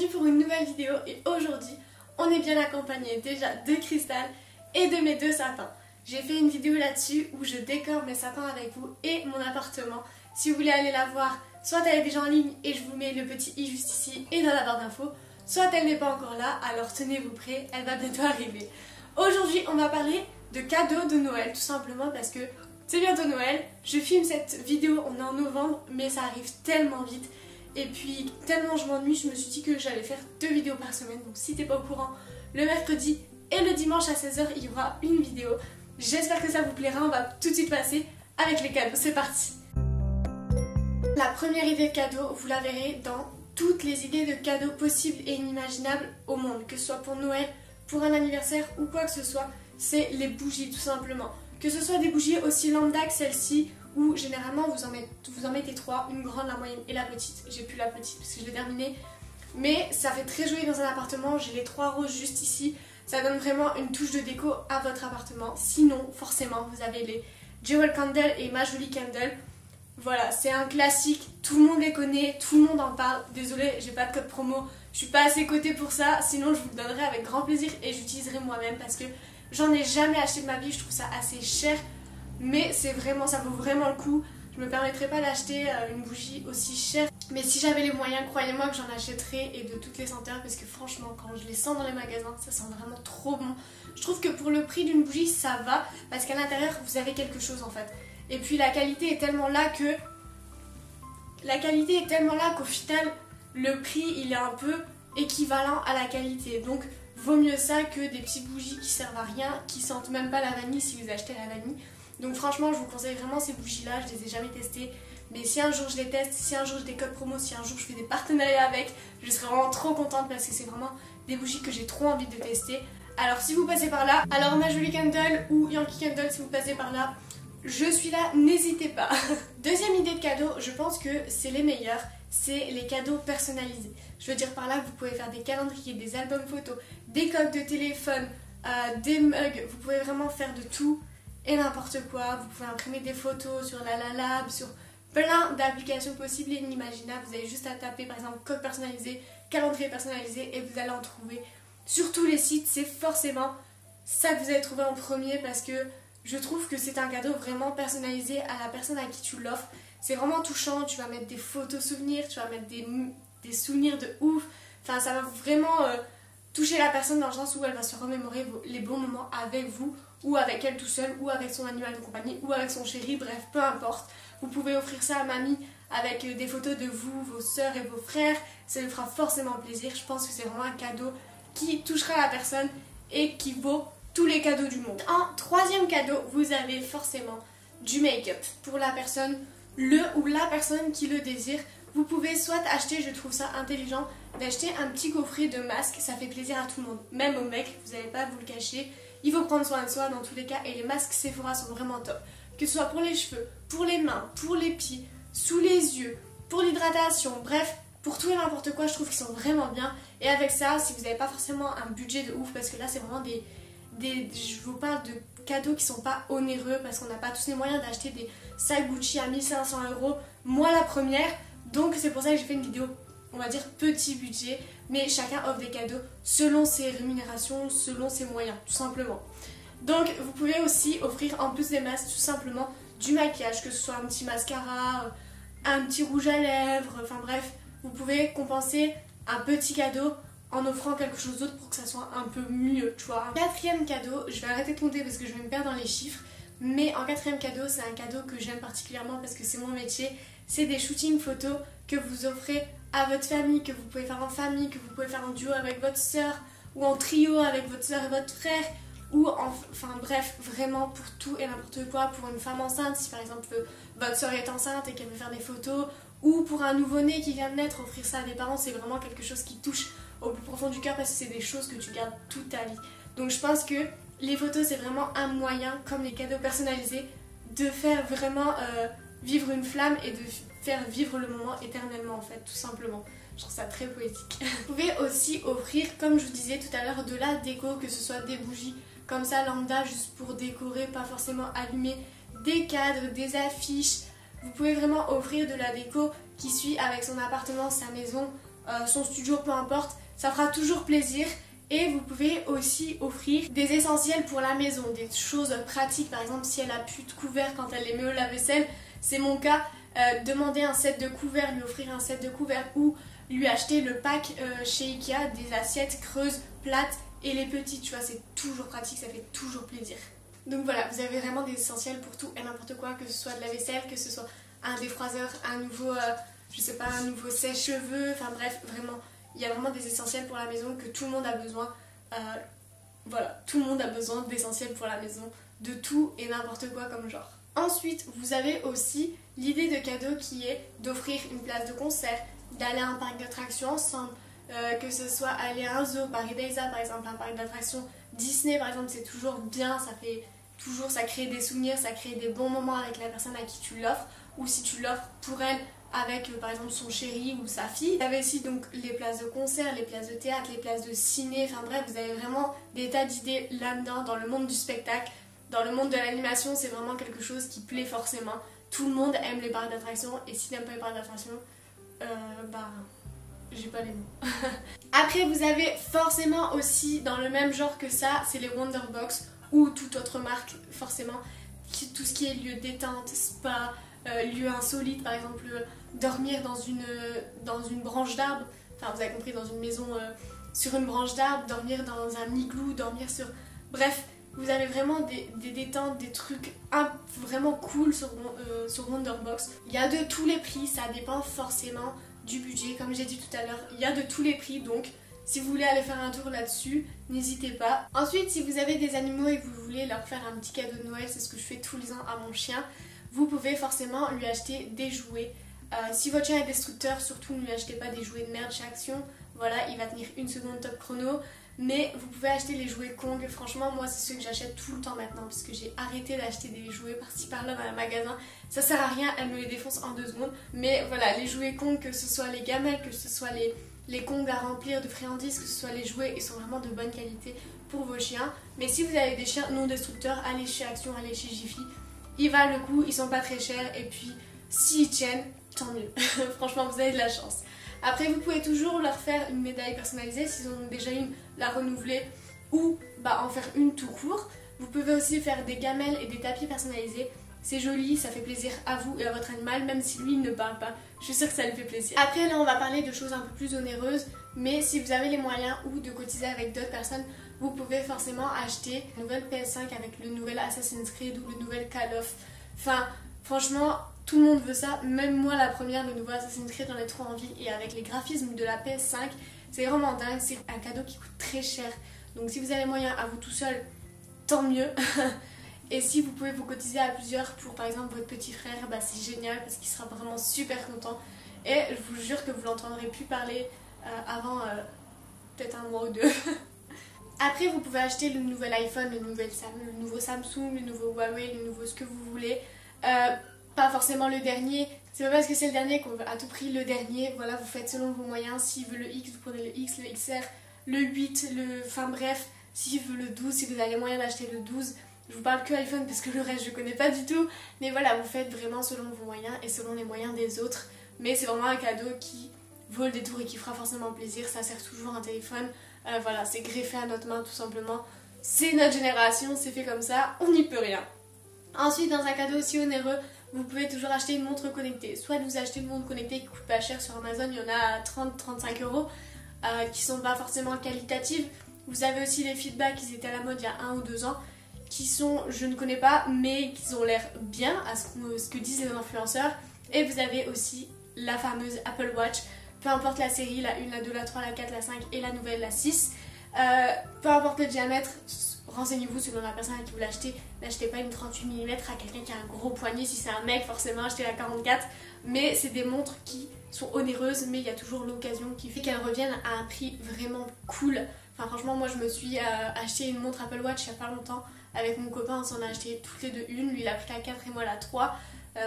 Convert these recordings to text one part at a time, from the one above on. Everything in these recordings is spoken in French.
bienvenue pour une nouvelle vidéo et aujourd'hui on est bien accompagné déjà de Cristal et de mes deux sapins. J'ai fait une vidéo là-dessus où je décore mes sapins avec vous et mon appartement. Si vous voulez aller la voir, soit elle est déjà en ligne et je vous mets le petit i juste ici et dans la barre d'infos, soit elle n'est pas encore là, alors tenez-vous prêts, elle va bientôt arriver. Aujourd'hui on va parler de cadeaux de Noël tout simplement parce que c'est bientôt Noël. Je filme cette vidéo, on est en novembre mais ça arrive tellement vite. Et puis tellement je m'ennuie, je me suis dit que j'allais faire 2 vidéos par semaine. Donc si t'es pas au courant, le mercredi et le dimanche à 16 h il y aura une vidéo. J'espère que ça vous plaira, on va tout de suite passer avec les cadeaux, c'est parti. La première idée de cadeau, vous la verrez dans toutes les idées de cadeaux possibles et inimaginables au monde. Que ce soit pour Noël, pour un anniversaire ou quoi que ce soit, c'est les bougies tout simplement. Que ce soit des bougies aussi lambda que celle-ci, où généralement vous en mettez 3, une grande, la moyenne et la petite. J'ai plus la petite parce que je l'ai terminée. Mais ça fait très joli dans un appartement, j'ai les 3 roses juste ici. Ça donne vraiment une touche de déco à votre appartement. Sinon, forcément, vous avez les Jewel Candle et Ma Jolie Candle. Voilà, c'est un classique, tout le monde les connaît, tout le monde en parle. Désolée, j'ai pas de code promo, je suis pas assez cotée pour ça. Sinon, je vous le donnerai avec grand plaisir et j'utiliserai moi-même parce que j'en ai jamais acheté de ma vie, je trouve ça assez cher. Mais c'est vraiment, ça vaut vraiment le coup. Je me permettrais pas d'acheter une bougie aussi chère. Mais si j'avais les moyens, croyez-moi que j'en achèterais et de toutes les senteurs. Parce que franchement, quand je les sens dans les magasins, ça sent vraiment trop bon. Je trouve que pour le prix d'une bougie, ça va. Parce qu'à l'intérieur, vous avez quelque chose en fait. Et puis la qualité est tellement là que... qu'au final, le prix, il est un peu équivalent à la qualité. Donc, vaut mieux ça que des petites bougies qui servent à rien, qui sentent même pas la vanille si vous achetez la vanille. Donc franchement je vous conseille vraiment ces bougies là, je les ai jamais testées. Mais si un jour je les teste, si un jour j'ai des codes promo, si un jour je fais des partenariats avec, je serai vraiment trop contente parce que c'est vraiment des bougies que j'ai trop envie de tester. Alors si vous passez par là, alors Ma Jolie Candle ou Yankee Candle si vous passez par là, je suis là, n'hésitez pas. Deuxième idée de cadeau, je pense que c'est les meilleurs, c'est les cadeaux personnalisés. Je veux dire par là que vous pouvez faire des calendriers, des albums photos, des coques de téléphone, des mugs, vous pouvez vraiment faire de tout et n'importe quoi. Vous pouvez imprimer des photos sur la Lab, sur plein d'applications possibles et inimaginables. Vous avez juste à taper par exemple code personnalisé, calendrier personnalisé et vous allez en trouver sur tous les sites. C'est forcément ça que vous allez trouver en premier parce que je trouve que c'est un cadeau vraiment personnalisé à la personne à qui tu l'offres. C'est vraiment touchant, tu vas mettre des photos souvenirs, tu vas mettre des souvenirs de ouf. Enfin ça va vraiment toucher la personne dans le sens où elle va se remémorer les bons moments avec vous ou avec elle tout seul ou avec son animal de compagnie ou avec son chéri, bref peu importe. Vous pouvez offrir ça à mamie avec des photos de vous, vos soeurs et vos frères, ça lui fera forcément plaisir. Je pense que c'est vraiment un cadeau qui touchera la personne et qui vaut tous les cadeaux du monde. En troisième cadeau, vous avez forcément du make-up pour la personne, le ou la personne qui le désire. Vous pouvez soit acheter, je trouve ça intelligent, d'acheter un petit coffret de masques, ça fait plaisir à tout le monde, même aux mecs, vous n'allez pas vous le cacher. Il faut prendre soin de soi dans tous les cas et les masques Sephora sont vraiment top. Que ce soit pour les cheveux, pour les mains, pour les pieds, sous les yeux, pour l'hydratation, bref, pour tout et n'importe quoi, je trouve qu'ils sont vraiment bien. Et avec ça, si vous n'avez pas forcément un budget de ouf, parce que là c'est vraiment je vous parle de cadeaux qui sont pas onéreux, parce qu'on n'a pas tous les moyens d'acheter des sacs Gucci à 1500 €, moi la première. Donc c'est pour ça que j'ai fait une vidéo, on va dire petit budget, mais chacun offre des cadeaux selon ses rémunérations, selon ses moyens, tout simplement. Donc vous pouvez aussi offrir en plus des masques tout simplement du maquillage, que ce soit un petit mascara, un petit rouge à lèvres, enfin bref, vous pouvez compenser un petit cadeau en offrant quelque chose d'autre pour que ça soit un peu mieux, tu vois. Quatrième cadeau, je vais arrêter de compter parce que je vais me perdre dans les chiffres, mais en quatrième cadeau, c'est un cadeau que j'aime particulièrement parce que c'est mon métier, c'est des shootings photos que vous offrez à votre famille, que vous pouvez faire en famille, que vous pouvez faire en duo avec votre soeur ou en trio avec votre soeur et votre frère, ou enfin bref, vraiment pour tout et n'importe quoi, pour une femme enceinte, si par exemple votre soeur est enceinte et qu'elle veut faire des photos, ou pour un nouveau-né qui vient de naître, offrir ça à des parents, c'est vraiment quelque chose qui touche au plus profond du cœur parce que c'est des choses que tu gardes toute ta vie. Donc je pense que les photos c'est vraiment un moyen, comme les cadeaux personnalisés, de faire vraiment vivre une flamme et de faire vivre le moment éternellement en fait, tout simplement. Je trouve ça très poétique. Vous pouvez aussi offrir, comme je vous disais tout à l'heure, de la déco, que ce soit des bougies comme ça lambda juste pour décorer, pas forcément allumer, des cadres, des affiches. Vous pouvez vraiment offrir de la déco qui suit avec son appartement, sa maison, son studio, peu importe, ça fera toujours plaisir. Et vous pouvez aussi offrir des essentiels pour la maison, des choses pratiques. Par exemple, si elle a plus de couverts quand elle les met au lave-vaisselle, c'est mon cas, demander un set de couverts, lui offrir un set de couverts ou lui acheter le pack chez Ikea des assiettes creuses, plates et les petites. Tu vois, c'est toujours pratique, ça fait toujours plaisir. Donc voilà, vous avez vraiment des essentiels pour tout et n'importe quoi, que ce soit de la vaisselle, que ce soit un défroiseur, un nouveau, je sais pas, un nouveau sèche-cheveux, enfin bref, vraiment. Il y a vraiment des essentiels pour la maison que tout le monde a besoin. Voilà, tout le monde a besoin d'essentiels pour la maison, de tout et n'importe quoi comme genre. Ensuite, vous avez aussi l'idée de cadeau qui est d'offrir une place de concert, d'aller à un parc d'attractions ensemble, que ce soit aller à un zoo, Paris Daysa par exemple, un parc d'attractions Disney par exemple, c'est toujours bien, ça crée des souvenirs, ça crée des bons moments avec la personne à qui tu l'offres, ou si tu l'offres pour elle, avec par exemple son chéri ou sa fille. Vous avez aussi donc les places de concert, les places de théâtre, les places de ciné, enfin bref, vous avez vraiment des tas d'idées là-dedans dans le monde du spectacle. Dans le monde de l'animation, c'est vraiment quelque chose qui plaît forcément. Tout le monde aime les parcs d'attractions et si t'aimes pas les parcs d'attractions, j'ai pas les mots. Après, vous avez forcément aussi dans le même genre que ça, c'est les Wonderbox ou toute autre marque forcément. Tout ce qui est lieu détente, spa, lieu insolite, par exemple dormir dans une branche d'arbre, enfin vous avez compris, dans une maison sur une branche d'arbre, dormir dans un igloo, dormir sur... Bref, vous avez vraiment des détentes, des trucs vraiment cool sur Wonderbox. Il y a de tous les prix, ça dépend forcément du budget, comme j'ai dit tout à l'heure, il y a de tous les prix, donc si vous voulez aller faire un tour là-dessus, n'hésitez pas. Ensuite, si vous avez des animaux et que vous voulez leur faire un petit cadeau de Noël, c'est ce que je fais tous les ans à mon chien, vous pouvez forcément lui acheter des jouets. Si votre chien est destructeur, surtout ne lui achetez pas des jouets de merde chez Action. Voilà, il va tenir une seconde top chrono. Mais vous pouvez acheter les jouets Kong. Franchement, moi, c'est ceux que j'achète tout le temps maintenant parce que j'ai arrêté d'acheter des jouets par-ci par-là dans un magasin. Ça sert à rien, elle me les défonce en 2 secondes. Mais voilà, les jouets Kong, que ce soit les gamelles, que ce soit les Kongs à remplir de friandises, que ce soit les jouets, ils sont vraiment de bonne qualité pour vos chiens. Mais si vous avez des chiens non destructeurs, allez chez Action, allez chez Jiffy. Ils valent le coup, ils sont pas très chers et puis s'ils tiennent, tant mieux. Franchement, vous avez de la chance. Après, vous pouvez toujours leur faire une médaille personnalisée s'ils en ont déjà une, la renouveler ou en faire une tout court. Vous pouvez aussi faire des gamelles et des tapis personnalisés. C'est joli, ça fait plaisir à vous et à votre animal, même si lui ne parle pas. Je suis sûre que ça lui fait plaisir. Après, là, on va parler de choses un peu plus onéreuses, mais si vous avez les moyens ou de cotiser avec d'autres personnes, vous pouvez forcément acheter une nouvelle PS5 avec le nouvel Assassin's Creed ou le nouvel Call of. Enfin, franchement, tout le monde veut ça. Même moi, la première, le nouveau Assassin's Creed, j'en ai trop envie. Et avec les graphismes de la PS5, c'est vraiment dingue. C'est un cadeau qui coûte très cher. Donc si vous avez moyen à vous tout seul, tant mieux. Et si vous pouvez vous cotiser à plusieurs pour par exemple votre petit frère, c'est génial parce qu'il sera vraiment super content. Et je vous jure que vous l'entendrez plus parler avant peut-être 1 mois ou 2. Après, vous pouvez acheter le nouvel iPhone, le nouveau Samsung, le nouveau Huawei, le nouveau ce que vous voulez. Pas forcément le dernier. C'est pas parce que c'est le dernier qu'on veut à tout prix le dernier. Voilà, vous faites selon vos moyens. S'il veut le X, vous prenez le X, le XR, le 8, enfin bref. S'il veut le 12, si vous avez les moyens d'acheter le 12. Je vous parle que iPhone parce que le reste je connais pas du tout. Mais voilà, vous faites vraiment selon vos moyens et selon les moyens des autres. Mais c'est vraiment un cadeau qui vaut le détour et qui fera forcément plaisir. Ça sert toujours un téléphone. Voilà, c'est greffé à notre main tout simplement. C'est notre génération, c'est fait comme ça, on n'y peut rien. Ensuite, dans un cadeau aussi onéreux, vous pouvez toujours acheter une montre connectée. Soit vous achetez une montre connectée qui coûte pas cher sur Amazon, il y en a à 30-35 euros, qui sont pas forcément qualitatives. Vous avez aussi les feedbacks qui étaient à la mode il y a 1 ou 2 ans, qui sont, je ne connais pas, mais qui ont l'air bien à ce que disent les influenceurs. Et vous avez aussi la fameuse Apple Watch. Peu importe la série, la 1, la 2, la 3, la 4, la 5 et la nouvelle, la 6. Peu importe le diamètre, renseignez-vous selon la personne à qui vous l'achetez. N'achetez pas une 38 mm à quelqu'un qui a un gros poignet. Si c'est un mec, forcément, achetez la 44. Mais c'est des montres qui sont onéreuses, mais il y a toujours l'occasion qui fait qu'elles reviennent à un prix vraiment cool. Enfin, franchement, moi je me suis acheté une montre Apple Watch il n'y a pas longtemps. Avec mon copain, on s'en a acheté toutes les deux une. Lui, il a pris la 4 et moi la 3.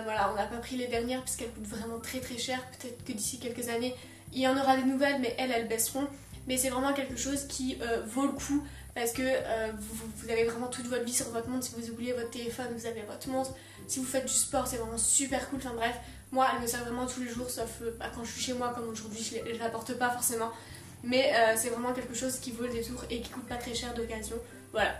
Voilà, on n'a pas pris les dernières puisqu'elles coûtent vraiment très très cher. Peut-être que d'ici quelques années, il y en aura des nouvelles, mais elles baisseront. Mais c'est vraiment quelque chose qui vaut le coup parce que vous avez vraiment toute votre vie sur votre montre. Si vous oubliez votre téléphone, vous avez votre montre. Si vous faites du sport, c'est vraiment super cool. Enfin bref, Moi elle me sert vraiment tous les jours, sauf quand je suis chez moi comme aujourd'hui, je la porte pas forcément. Mais c'est vraiment quelque chose qui vaut le détour et qui coûte pas très cher d'occasion. Voilà,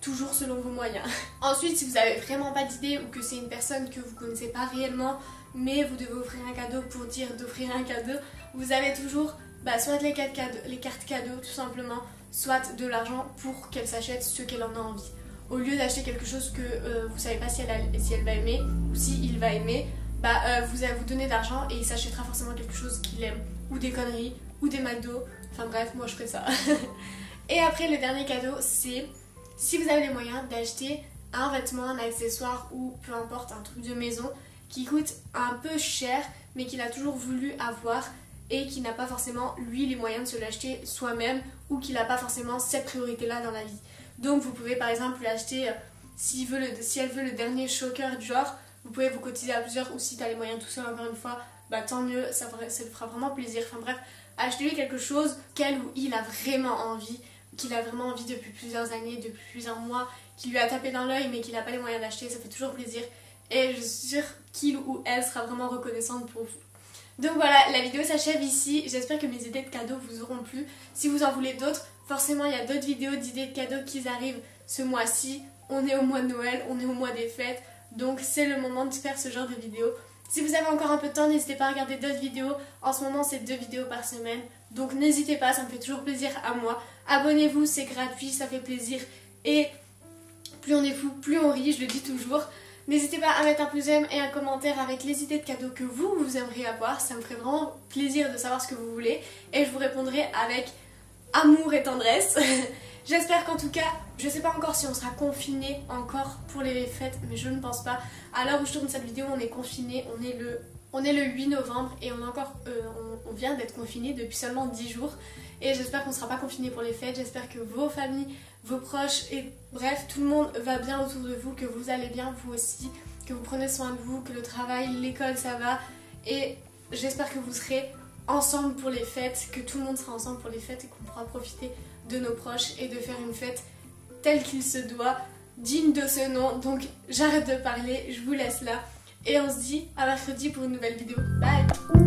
toujours selon vos moyens. Ensuite, si vous avez vraiment pas d'idée ou que c'est une personne que vous connaissez pas réellement, mais vous devez offrir un cadeau pour dire d'offrir un cadeau, vous avez toujours soit les cartes cadeaux tout simplement, soit de l'argent pour qu'elle s'achète ce qu'elle en a envie. Au lieu d'acheter quelque chose que vous savez pas si elle va aimer ou si il va aimer, vous allez vous donner de l'argent et il s'achètera forcément quelque chose qu'il aime, ou des conneries, ou des McDo, enfin bref, moi je ferai ça. Et après le dernier cadeau, c'est si vous avez les moyens d'acheter un vêtement, un accessoire ou peu importe un truc de maison qui coûte un peu cher mais qu'il a toujours voulu avoir et qui n'a pas forcément lui les moyens de se l'acheter soi-même ou qu'il n'a pas forcément cette priorité là dans la vie. Donc vous pouvez par exemple lui acheter, si elle veut le dernier choker du genre, vous pouvez vous cotiser à plusieurs, ou si tu as les moyens tout seul encore une fois, tant mieux, ça lui fera vraiment plaisir. Enfin bref, achetez-lui quelque chose qu'elle ou il a vraiment envie, qu'il a vraiment envie depuis plusieurs années, depuis plusieurs mois, qui lui a tapé dans l'œil mais qu'il n'a pas les moyens d'acheter, ça fait toujours plaisir. Et je suis sûre qu'il ou elle sera vraiment reconnaissante pour vous. Donc voilà, la vidéo s'achève ici. J'espère que mes idées de cadeaux vous auront plu. Si vous en voulez d'autres, forcément il y a d'autres vidéos d'idées de cadeaux qui arrivent ce mois-ci. On est au mois de Noël, on est au mois des fêtes, donc c'est le moment de faire ce genre de vidéos. Si vous avez encore un peu de temps, n'hésitez pas à regarder d'autres vidéos. En ce moment c'est 2 vidéos par semaine, donc n'hésitez pas, ça me fait toujours plaisir à moi. Abonnez-vous, c'est gratuit, ça fait plaisir. Et plus on est fou, plus on rit, je le dis toujours. N'hésitez pas à mettre un pouce j'aime et un commentaire avec les idées de cadeaux que vous aimeriez avoir. Ça me ferait vraiment plaisir de savoir ce que vous voulez. Et je vous répondrai avec amour et tendresse. J'espère qu'en tout cas, je sais pas encore si on sera confiné encore pour les fêtes, mais je ne pense pas. À l'heure où je tourne cette vidéo, on est confiné, on est le 8 novembre et on vient d'être confiné depuis seulement 10 jours. Et j'espère qu'on ne sera pas confiné pour les fêtes, j'espère que vos familles, vos proches et bref, tout le monde va bien autour de vous, que vous allez bien vous aussi, que vous prenez soin de vous, que le travail, l'école ça va. Et j'espère que vous serez ensemble pour les fêtes, que tout le monde sera ensemble pour les fêtes et qu'on pourra profiter de nos proches et de faire une fête telle qu'il se doit, digne de ce nom. Donc j'arrête de parler, je vous laisse là et on se dit à mercredi pour une nouvelle vidéo. Bye!